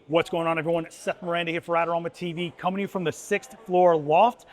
What's going on, everyone? Seth Miranda here for Adorama TV, coming to you from the 6th floor loft,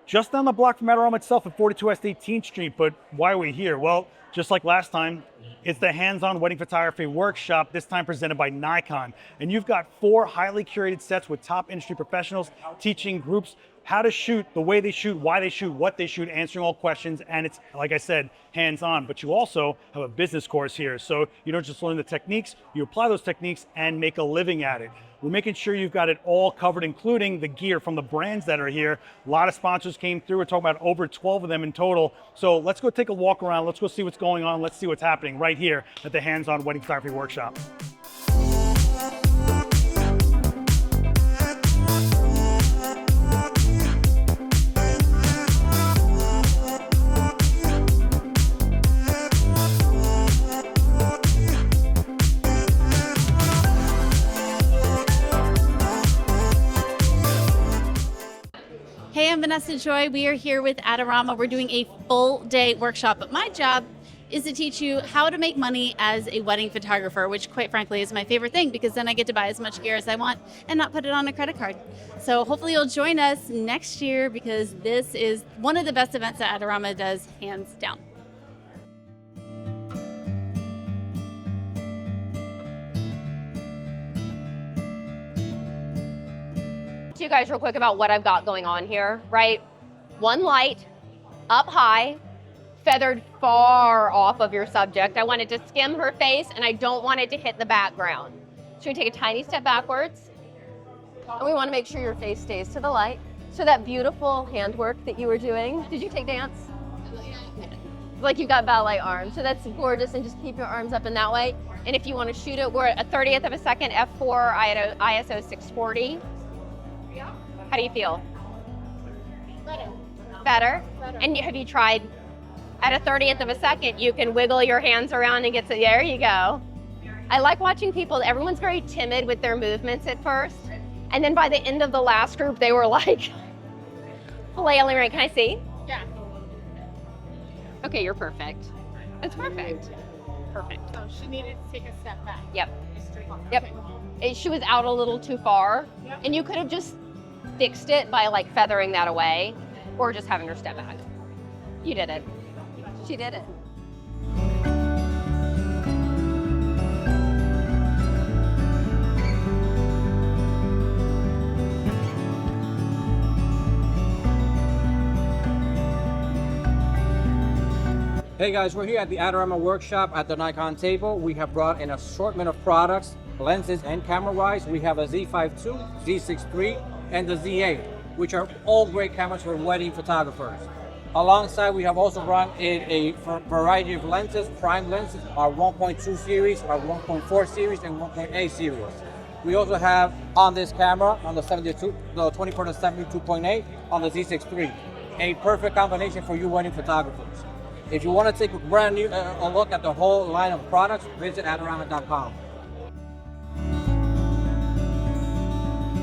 just down the block from Adorama itself at 42 West 18th Street. But why are we here? Well, just like last time, it's the hands-on wedding photography workshop, this time presented by Nikon. And you've got 4 highly curated sets with top industry professionals teaching groups how to shoot, the way they shoot, why they shoot, what they shoot, answering all questions. And it's, like I said, hands-on. But you also have a business course here. So you don't just learn the techniques, you apply those techniques and make a living at it. We're making sure you've got it all covered, including the gear from the brands that are here. A lot of sponsors came through. We're talking about over 12 of them in total. So let's go take a walk around. Let's go see what's going on. Let's see what's happening right here at the Hands-On Wedding Photography Workshop. Hey, I'm Vanessa Joy. We are here with Adorama. We're doing a full day workshop, but my job is to teach you how to make money as a wedding photographer, which quite frankly is my favorite thing because then I get to buy as much gear as I want and not put it on a credit card. So hopefully you'll join us next year because this is one of the best events that Adorama does, hands down. To you guys real quick about what I've got going on here, right? One light, up high, feathered far off of your subject. I want it to skim her face and I don't want it to hit the background. So we take a tiny step backwards and we want to make sure your face stays to the light. So that beautiful handwork that you were doing, did you take dance? Like you've got ballet arms, so that's gorgeous, and just keep your arms up in that way. And if you want to shoot it, we're at a 30th of a second, f4, ISO 640. How do you feel? Better. Better? And have you tried, at a 30th of a second, you can wiggle your hands around and get to, there you go. I like watching people, everyone's very timid with their movements at first. And then by the end of the last group, they were like flailing around. Can I see? Yeah. Okay, you're perfect. It's perfect. Perfect. So she needed to take a step back. Yep. Yep. She was out a little too far. Yep. And you could have just fixed it by like feathering that away or just having her step back. You did it. She did it. Hey guys, we're here at the Adorama workshop at the Nikon table. We have brought an assortment of products, lenses and camera-wise. We have a Z5 II, Z6 III, and the Z8, which are all great cameras for wedding photographers. Alongside, we have also brought in a variety of lenses, prime lenses, our 1.2 series, our 1.4 series, and 1.8 series. We also have on this camera, on the 24-72.8, on the Z6 III, a perfect combination for you wedding photographers. If you want to take a brand new a look at the whole line of products, visit adorama.com.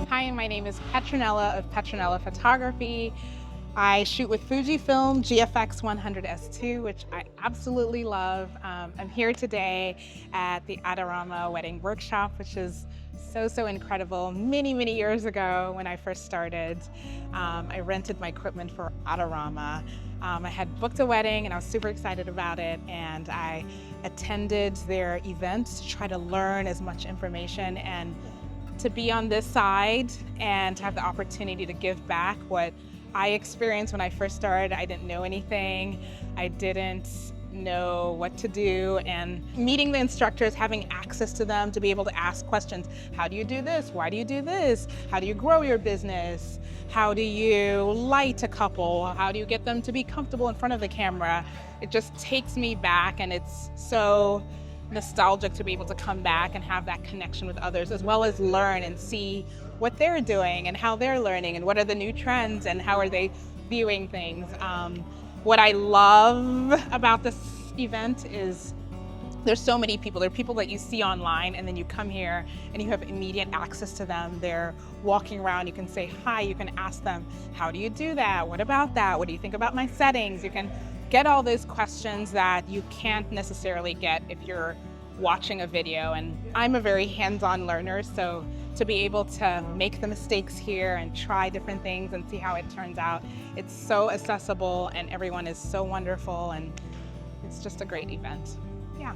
Hi, my name is Petronella of Petronella Photography. I shoot with Fujifilm GFX 100S2, which I absolutely love. I'm here today at the Adorama Wedding Workshop, which is so incredible. Many years ago when I first started, I rented my equipment for Adorama. I had booked a wedding and I was super excited about it, and I attended their events to try to learn as much information and to be on this side and to have the opportunity to give back what I experienced when I first started. I didn't know anything. I didn't know what to do, and meeting the instructors, having access to them to be able to ask questions. How do you do this? Why do you do this? How do you grow your business? How do you light a couple? How do you get them to be comfortable in front of the camera? It just takes me back, and it's so nostalgic to be able to come back and have that connection with others, as well as learn and see what they're doing and how they're learning and what are the new trends and how are they viewing things. What I love about this event is there's so many people. There are people that you see online and then you come here and you have immediate access to them. They're walking around, you can say hi, you can ask them, how do you do that? What about that? What do you think about my settings? You can get all those questions that you can't necessarily get if you're watching a video. And I'm a very hands-on learner, so to be able to make the mistakes here and try different things and see how it turns out. It's so accessible and everyone is so wonderful, and it's just a great event. Yeah.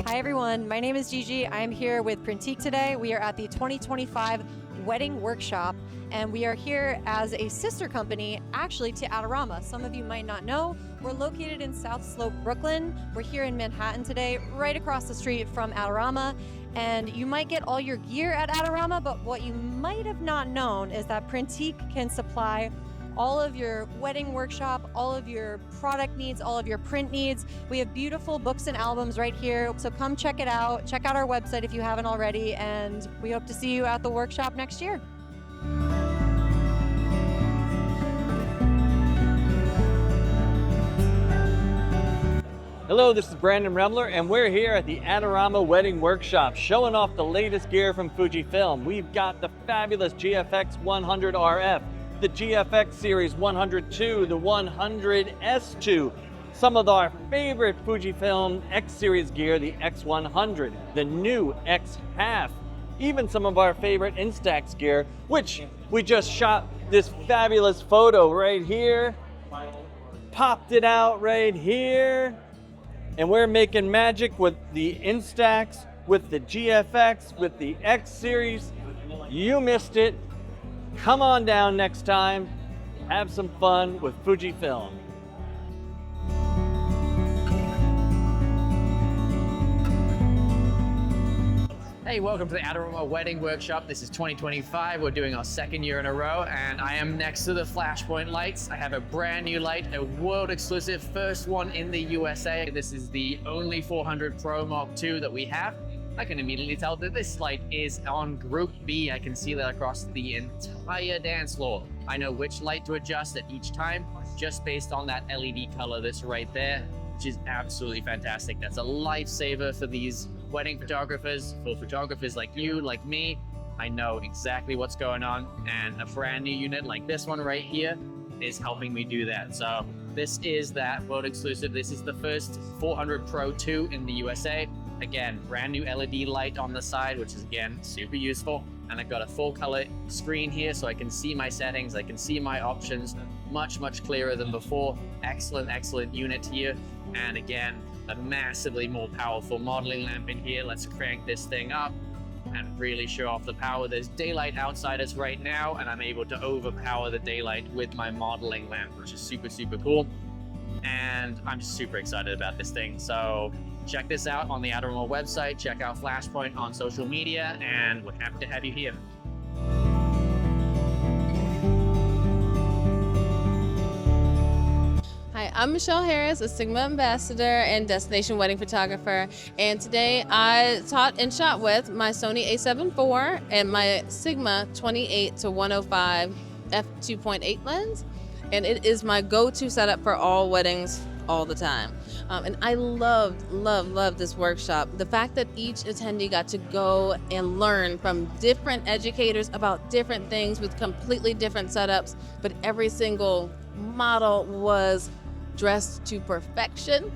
Hi everyone, my name is Gigi. I'm here with Printique today. We are at the 2025 Wedding Workshop, and we are here as a sister company actually to Adorama. Some of you might not know, we're located in South Slope, Brooklyn. We're here in Manhattan today, right across the street from Adorama. And you might get all your gear at Adorama, but what you might have not known is that Printique can supply all of your wedding workshop, all of your product needs, all of your print needs. We have beautiful books and albums right here, so come check it out. Check out our website if you haven't already, and we hope to see you at the workshop next year. Hello, this is Brandon Remler, and we're here at the Adorama Wedding Workshop, showing off the latest gear from Fujifilm. We've got the fabulous GFX 100 RF, the GFX Series 102, the 100S2, some of our favorite Fujifilm X Series gear, the X100, the new X Half, even some of our favorite Instax gear, which we just shot this fabulous photo right here, popped it out right here, and we're making magic with the Instax, with the GFX, with the X Series. You missed it. Come on down next time, have some fun with Fujifilm. Hey, welcome to the Adorama Wedding Workshop. This is 2025. We're doing our second year in a row, and I am next to the Flashpoint lights. I have a brand new light, a world exclusive, first one in the USA. This is the only 400 Pro Mark II that we have. I can immediately tell that this light is on Group B. I can see that across the entire dance floor. I know which light to adjust at each time, just based on that LED color that's right there, which is absolutely fantastic. That's a lifesaver for these wedding photographers, for photographers like you, like me. I know exactly what's going on, and a brand new unit like this one right here is helping me do that. So this is that world exclusive. This is the first 400 Pro 2 in the USA. Again, brand new LED light on the side, which is again, super useful. And I've got a full color screen here so I can see my settings, I can see my options much, much clearer than before. Excellent, excellent unit here. And again, a massively more powerful modeling lamp in here. Let's crank this thing up and really show off the power. There's daylight outside us right now, and I'm able to overpower the daylight with my modeling lamp, which is super, super cool. And I'm super excited about this thing. So check this out on the Adorama website, check out Flashpoint on social media, and we're happy to have you here. Hi, I'm Michelle Harris, a Sigma ambassador and destination wedding photographer. And today I taught and shot with my Sony a7 IV and my Sigma 28-105 f2.8 lens. And it is my go-to setup for all weddings all the time. And I loved this workshop. The fact that each attendee got to go and learn from different educators about different things with completely different setups, but every single model was dressed to perfection.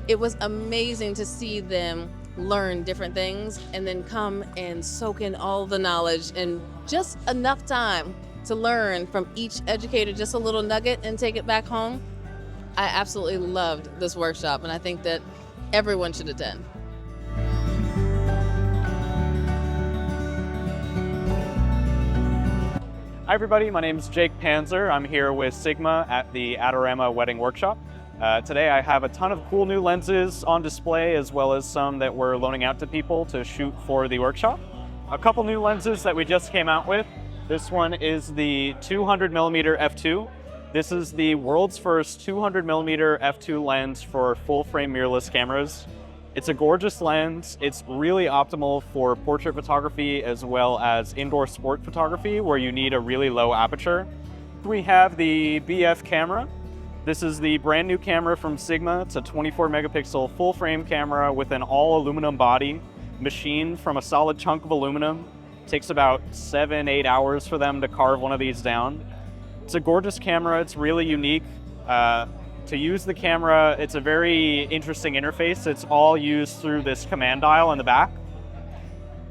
It was amazing to see them learn different things and then come and soak in all the knowledge in just enough time to learn from each educator just a little nugget and take it back home. I absolutely loved this workshop, and I think that everyone should attend. Hi everybody, my name is Jake Panzer. I'm here with Sigma at the Adorama Wedding Workshop. Today I have a ton of cool new lenses on display, as well as some that we're loaning out to people to shoot for the workshop. A couple new lenses that we just came out with. This one is the 200mm f2. This is the world's first 200mm f2 lens for full-frame mirrorless cameras. It's a gorgeous lens. It's really optimal for portrait photography as well as indoor sport photography where you need a really low aperture. We have the BF camera. This is the brand new camera from Sigma. It's a 24 megapixel full frame camera with an all aluminum body, machined from a solid chunk of aluminum. It takes about 7-8 hours for them to carve one of these down. It's a gorgeous camera. It's really unique. to use the camera, it's a very interesting interface. It's all used through this command dial in the back.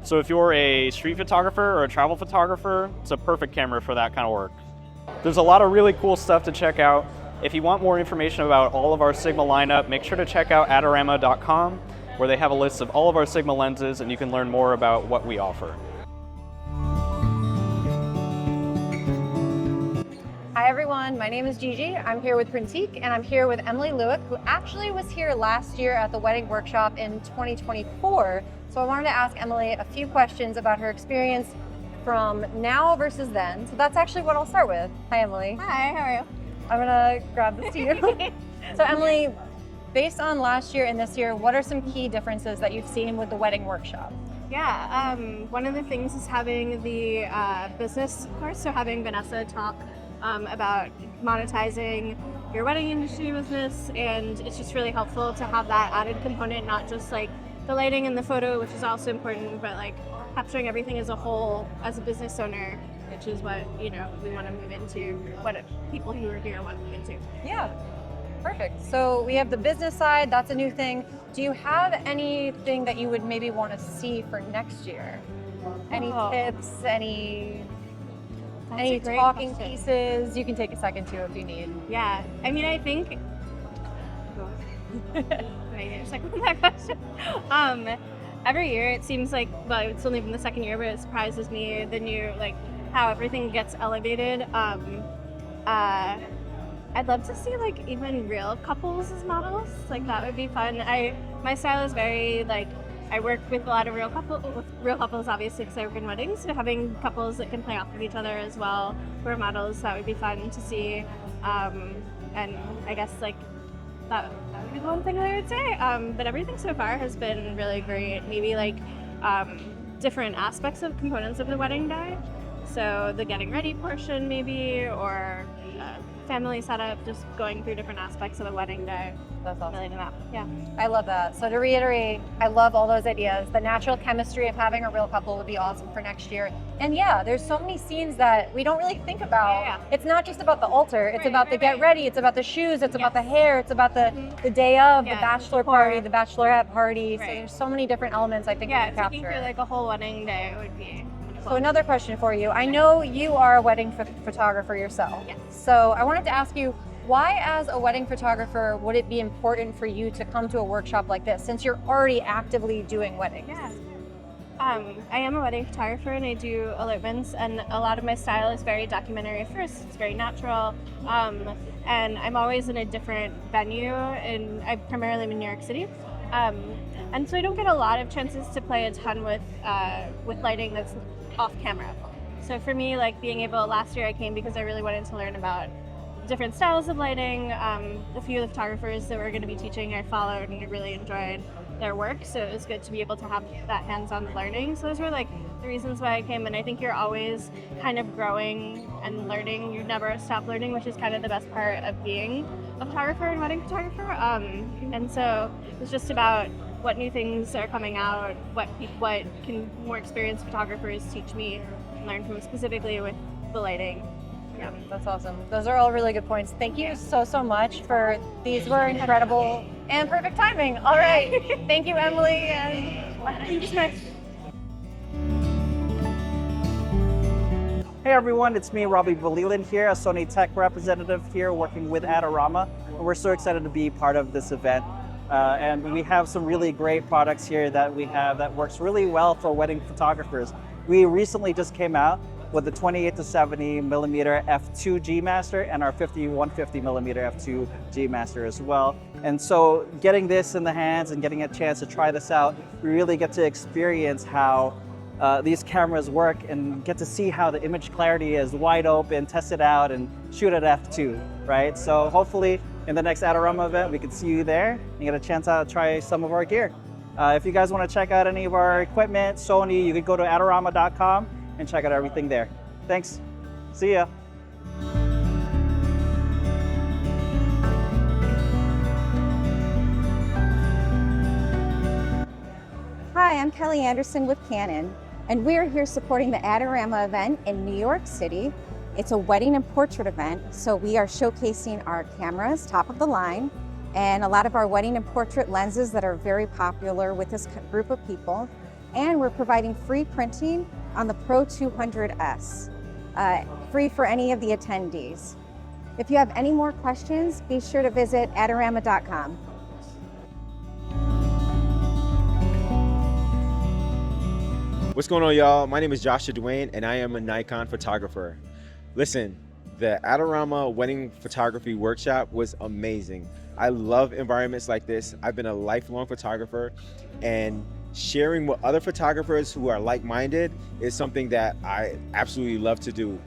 So if you're a street photographer or a travel photographer, it's a perfect camera for that kind of work. There's a lot of really cool stuff to check out. If you want more information about all of our Sigma lineup, make sure to check out adorama.com, where they have a list of all of our Sigma lenses and you can learn more about what we offer. Hi everyone, my name is Gigi. I'm here with Printique and I'm here with Emily Lewick, who actually was here last year at the wedding workshop in 2024. So I wanted to ask Emily a few questions about her experience from now versus then. So that's actually what I'll start with. Hi Emily. Hi, how are you? I'm gonna grab this to you. So Emily, based on last year and this year, what are some key differences that you've seen with the wedding workshop? Yeah, one of the things is having the business course, so having Vanessa talk about monetizing your wedding industry business, and it's just really helpful to have that added component, not just like the lighting and the photo, which is also important, but like capturing everything as a whole as a business owner, which is what, you know, we want to move into, what people who are here want to move into. Yeah, perfect. So we have the business side, that's a new thing. Do you have anything that you would maybe want to see for next year? Any tips, any talking pieces? You can take a second too if you need. Yeah, I mean, I think, a second on that question. Every year it seems like, well, it's only been the second year, but it surprises me the new, like, how everything gets elevated. I'd love to see like even real couples as models. Like that would be fun. My style is very like, I work with a lot of real couples obviously because I work in weddings. So having couples that can play off of each other as well who are models, that would be fun to see. And I guess like that would be the one thing that I would say. But everything so far has been really great. Maybe like different aspects of components of the wedding day. So the getting ready portion maybe, or family setup, just going through different aspects of the wedding day. That's awesome. Really that. Yeah. I love that. So to reiterate, I love all those ideas. The natural chemistry of having a real couple would be awesome for next year. And yeah, there's so many scenes that we don't really think about. Yeah. It's not just about the altar. It's about the get ready. It's about the shoes. It's about the hair. It's about the day of, the bachelor party, the bachelorette party. So there's so many different elements I think we can capture. Taking through like a whole wedding day would be wonderful. So another question for you. I know you are a wedding photographer yourself. Yes. So I wanted to ask you, why as a wedding photographer would it be important for you to come to a workshop like this since you're already actively doing weddings? Yeah. I am a wedding photographer and I do elopements, and a lot of my style is very documentary first. It's very natural. And I'm always in a different venue, and I primarily am in New York City. And so I don't get a lot of chances to play a ton with lighting that's off camera. So for me, like being able, last year I came because I really wanted to learn about different styles of lighting. A few of the photographers that were going to be teaching I followed and I really enjoyed their work, so it was good to be able to have that hands-on learning. So those were like the reasons why I came, and I think you're always kind of growing and learning. You never stop learning, which is kind of the best part of being a photographer and wedding photographer. And so it's just about what new things are coming out, what can more experienced photographers teach me and learn from, specifically with the lighting. Yeah, that's awesome. Those are all really good points. Thank you so much for these. Were incredible and perfect timing. All right. Thank you, Emily. And thank you so much. Hey everyone, it's me, Robbie Valiland here, a Sony Tech representative here working with Adorama. We're so excited to be part of this event. And we have some really great products here that we have that works really well for wedding photographers. We recently just came out with the 28 to 70 millimeter f2 G Master and our 5150 millimeter f2 G Master as well. And so getting this in the hands and getting a chance to try this out, we really get to experience how these cameras work and get to see how the image clarity is wide open, test it out and shoot at f2, right? So hopefully in the next Adorama event, we can see you there and get a chance to try some of our gear. If you guys want to check out any of our equipment, Sony, you can go to adorama.com and check out everything there. Thanks. See ya. Hi, I'm Kelly Anderson with Canon, and we're here supporting the Adorama event in New York City. It's a wedding and portrait event, so we are showcasing our cameras, top of the line, and a lot of our wedding and portrait lenses that are very popular with this group of people. And we're providing free printing on the Pro 200S, free for any of the attendees. If you have any more questions, be sure to visit adorama.com. What's going on, y'all? My name is Joshua Duane, and I am a Nikon photographer. Listen, the Adorama Wedding Photography Workshop was amazing. I love environments like this. I've been a lifelong photographer, and sharing with other photographers who are like-minded is something that I absolutely love to do.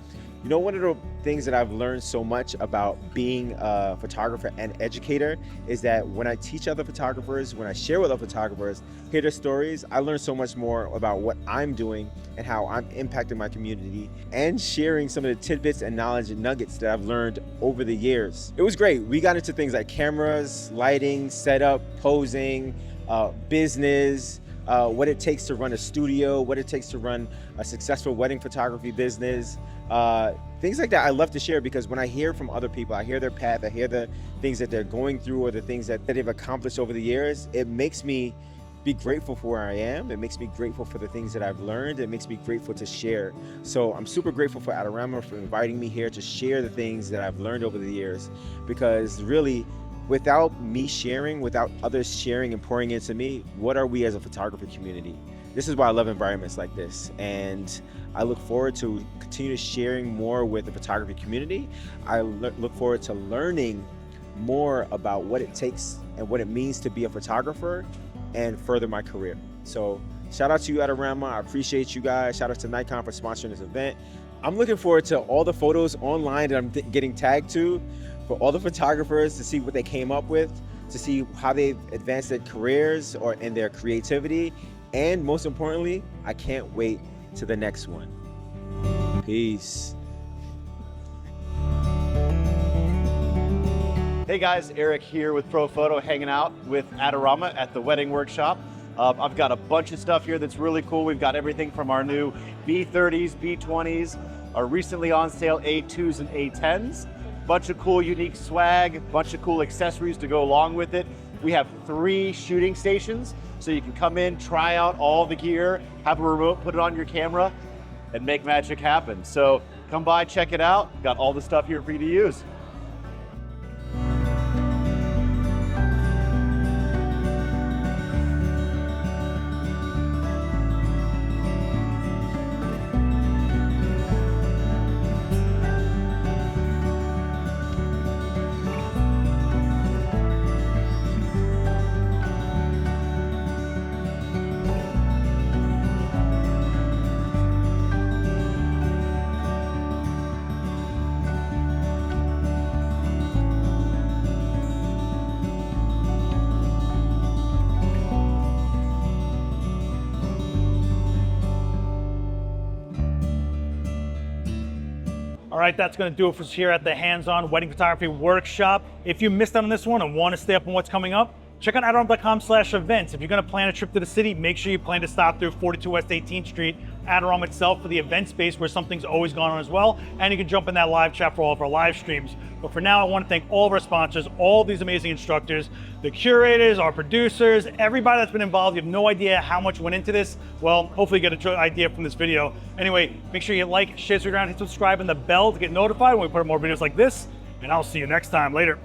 You know, one of the things that I've learned so much about being a photographer and educator is that when I teach other photographers, when I share with other photographers, hear their stories, I learn so much more about what I'm doing and how I'm impacting my community and sharing some of the tidbits and knowledge and nuggets that I've learned over the years. It was great. We got into things like cameras, lighting, setup, posing, business, what it takes to run a studio, what it takes to run a successful wedding photography business, things like that. I love to share because when I hear from other people, I hear their path, I hear the things that they're going through or the things that they've accomplished over the years, it makes me be grateful for where I am. It makes me grateful for the things that I've learned. It makes me grateful to share. So I'm super grateful for Adorama for inviting me here to share the things that I've learned over the years, because really, without me sharing, without others sharing and pouring into me, what are we as a photography community? This is why I love environments like this, and I look forward to continue sharing more with the photography community. I look forward to learning more about what it takes and what it means to be a photographer and further my career. So shout out to you, Adorama. I appreciate you guys. Shout out to Nikon for sponsoring this event. I'm looking forward to all the photos online that I'm getting tagged to, for all the photographers to see what they came up with, to see how they've advanced their careers or in their creativity. And most importantly, I can't wait to the next one. Peace. Hey guys, Eric here with Pro Photo, hanging out with Adorama at the wedding workshop. I've got a bunch of stuff here that's really cool. We've got everything from our new B30s, B20s, our recently on sale A2s and A10s. Bunch of cool, unique swag, bunch of cool accessories to go along with it. We have 3 shooting stations, so you can come in, try out all the gear, have a remote, put it on your camera, and make magic happen. So come by, check it out. Got all the stuff here for you to use. All right, that's going to do it for us here at the Hands-On Wedding Photography Workshop. If you missed out on this one and want to stay up on what's coming up, check out adorama.com/events. If you're going to plan a trip to the city, make sure you plan to stop through 42 West 18th Street, Adorama itself, for the event space where something's always going on as well. And you can jump in that live chat for all of our live streams. But for now, I want to thank all of our sponsors, all of these amazing instructors, the curators, our producers, everybody that's been involved. You have no idea how much went into this. Well, hopefully you get an idea from this video. Anyway, make sure you like, share, hit subscribe, and the bell to get notified when we put up more videos like this. And I'll see you next time. Later.